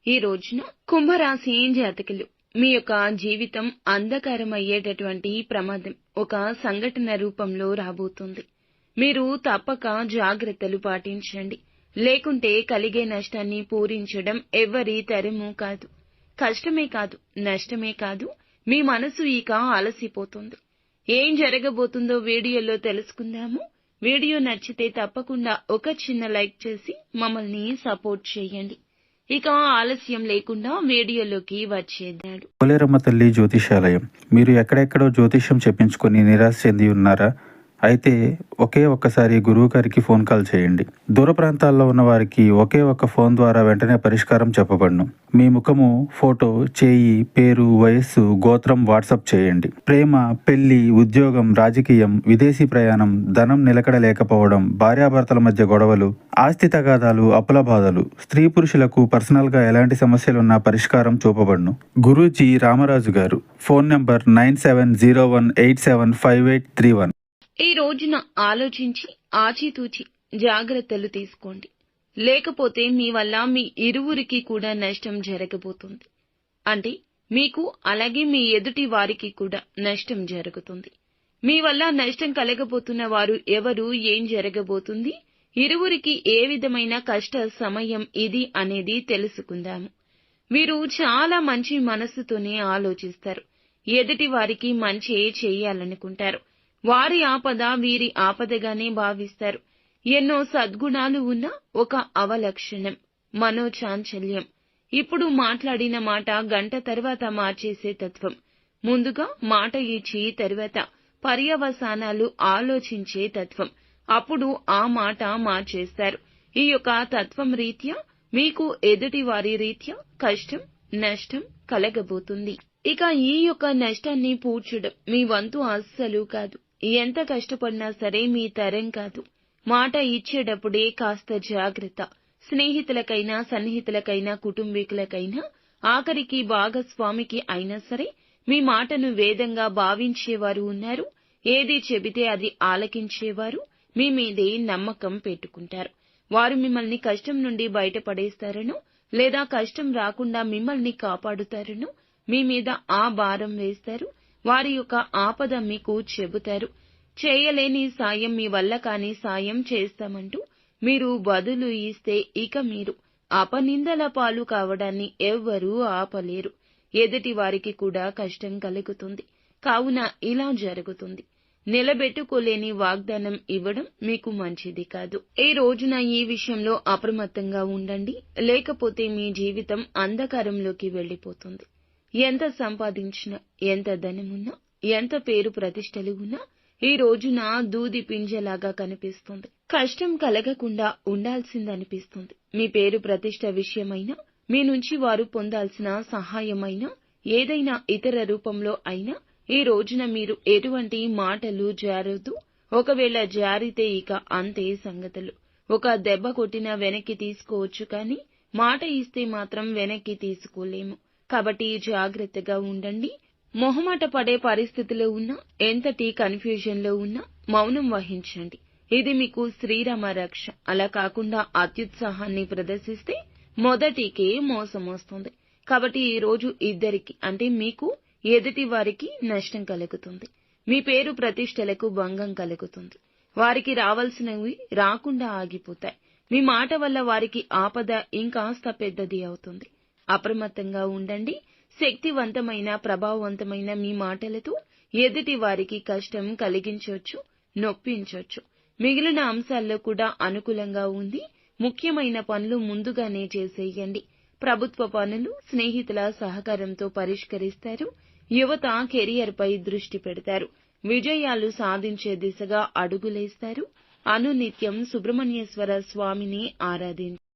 ఈ రోజున కుంభరాశి జాతకులు మీ యొక్క జీవితం అంధకారమయ్యేటటువంటి ప్రమాదం ఒక సంఘటన రూపంలో రాబోతుంది. మీరు తప్పక జాగ్రత్తలు పాటించండి. లేకుంటే కలిగే నష్టాన్ని పూరించడం ఎవ్వరి తరమూ కాదు. కష్టమే కాదు, నష్టమే కాదు, మీ మనసు ఇక అలసిపోతుంది. ఏం జరగబోతుందో వీడియోలో తెలుసుకుందాము. వీడియో నచ్చితే తప్పకుండా ఒక చిన్న లైక్ చేసి మమ్మల్ని సపోర్ట్ చేయండి. ఇక ఆలస్యం లేకుండా వీడియోలోకి వచ్చేద్దాడు. పోలేరమ్మ తల్లి జ్యోతిషాలయం. మీరు ఎక్కడెక్కడో జ్యోతిష్యం చెప్పించుకొని నిరాశ చెంది ఉన్నారా? అయితే ఒక్కసారి గురువు గారికి ఫోన్ కాల్ చేయండి. దూర ప్రాంతాల్లో ఉన్న వారికి ఒకే ఒక్క ఫోన్ ద్వారా వెంటనే పరిష్కారం చెప్పబడును. మీ ముఖము, ఫోటో, చేయి, పేరు, వయస్సు, గోత్రం వాట్సాప్ చేయండి. ప్రేమ, పెళ్లి, ఉద్యోగం, రాజకీయం, విదేశీ ప్రయాణం, ధనం నిలకడ లేకపోవడం, భార్యాభర్తల మధ్య గొడవలు, ఆస్తి తగాదాలు, అప్పుల బాధలు, స్త్రీ పురుషులకు పర్సనల్ గా ఎలాంటి సమస్యలున్నా పరిష్కారం చూపబడును. గురూజీ రామరాజు గారు. Phone number 9701875831. ఈ రోజున ఆలోచించి ఆచితూచి జాగ్రత్తలు తీసుకోండి. లేకపోతే మీ వల్ల మీ ఇరువురికి కూడా నష్టం జరగబోతుంది. అంటే మీకు అలాగే మీ ఎదుటి వారికి కూడా నష్టం జరుగుతుంది. మీ వల్ల నష్టం కలగబోతున్న వారు ఎవరు, ఏం జరగబోతుంది, ఇరువురికి ఏ విధమైన కష్ట సమయం ఇది అనేది తెలుసుకుందాము. వీరు చాలా మంచి మనస్సుతోనే ఆలోచిస్తారు. ఎదుటి వారికి మంచి చేయాలనుకుంటారు. వారి ఆపద వీరి ఆపదగానే భావిస్తారు. ఎన్నో సద్గుణాలు ఉన్న ఒక అవలక్షణం మనోచాంచల్యం. ఇప్పుడు మాట్లాడిన మాట గంట తర్వాత మార్చేసే తత్వం. ముందుగా మాట ఇచ్చి తర్వాత పర్యవసానాలు ఆలోచించే తత్వం. అప్పుడు ఆ మాట మార్చేస్తారు. ఈ యొక్క తత్వం రీత్యా మీకు ఎదుటి వారి రీత్యా కష్టం, నష్టం కలగబోతుంది. ఇక ఈ యొక్క నష్టాన్ని పూడ్చడం మీ వంతు అస్సలు కాదు. ఎంత కష్టపడినా సరే మీ తరం కాదు. మాట ఇచ్చేటప్పుడే కాస్త జాగ్రత్త. స్నేహితులకైనా, సన్నిహితులకైనా, కుటుంబీకులకైనా, ఆఖరికి భాగస్వామికి అయినా సరే మీ మాటను వేదంగా భావించేవారు ఉన్నారు. ఏది చెబితే అది ఆలకించేవారు మీ మీదే నమ్మకం పెట్టుకుంటారు. వారు మిమ్మల్ని కష్టం నుండి బయటపడేస్తారనో లేదా కష్టం రాకుండా మిమ్మల్ని కాపాడుతారనో మీ మీద ఆ భారం వేస్తారు. వారి యొక్క ఆపద మీకు చెబుతారు. చేయలేని సాయం, మీ వల్ల కాని సాయం చేస్తామంటూ మీరు బదులు ఇస్తే ఇక మీరు అపనిందల పాలు కావడాన్ని ఎవ్వరూ ఆపలేరు. ఎదుటి వారికి కూడా కష్టం కలుగుతుంది. కావున ఇలా జరుగుతుంది. నిలబెట్టుకోలేని వాగ్దానం ఇవ్వడం మీకు మంచిది కాదు. ఈ రోజున ఈ విషయంలో అప్రమత్తంగా ఉండండి. లేకపోతే మీ జీవితం అంధకారంలోకి వెళ్లిపోతుంది. ఎంత సంపాదించినా, ఎంత ధనమున్నా, ఎంత పేరు ప్రతిష్టలు ఉన్నా ఈ రోజున దూది పింజలాగా కనిపిస్తుంది. కష్టం కలగకుండా ఉండాల్సిందనిపిస్తుంది. మీ పేరు ప్రతిష్ట విషయమైనా, మీ నుంచి వారు పొందాల్సిన సహాయమైనా, ఏదైనా ఇతర రూపంలో అయినా ఈ రోజున మీరు ఎటువంటి మాటలు జారొద్దు. ఒకవేళ జారితే ఇక అంతే సంగతులు. ఒక దెబ్బ కొట్టినా వెనక్కి తీసుకోవచ్చు, కానీ మాట ఇస్తే మాత్రం వెనక్కి తీసుకోలేము. కాబట్టి జాగ్రత్తగా ఉండండి. మొహమాట పడే పరిస్థితిలో ఉన్నా, ఎంతటి కన్ఫ్యూజన్ లో ఉన్నా మౌనం వహించండి. ఇది మీకు శ్రీరామ రక్ష. అలా కాకుండా అత్యుత్సాహాన్ని ప్రదర్శిస్తే మొదటికే మోసం వస్తుంది. కాబట్టి ఈ రోజు ఇద్దరికి, అంటే మీకు, ఎదుటి వారికి నష్టం కలుగుతుంది. మీ పేరు ప్రతిష్టలకు భంగం కలుగుతుంది. వారికి రావాల్సినవి రాకుండా ఆగిపోతాయి. మీ మాట వల్ల వారికి ఆపద ఇంకాస్త పెద్దది అవుతుంది. అప్రమత్తంగా ఉండండి. శక్తివంతమైన, ప్రభావవంతమైన మీ మాటలతో ఎదుటి వారికి కష్టం కలిగించవచ్చు, నొప్పించవచ్చు. మిగిలిన అంశాల్లో కూడా అనుకూలంగా ఉంది. ముఖ్యమైన పనులు ముందుగానే చేసేయండి. ప్రభుత్వ పనులు స్నేహితుల సహకారంతో పరిష్కరిస్తారు. యువత కెరియర్ పై దృష్టి పెడతారు. విజయాలు సాధించే దిశగా అడుగులేస్తారు. అనునిత్యం సుబ్రహ్మణ్యేశ్వర స్వామిని ఆరాధించండి.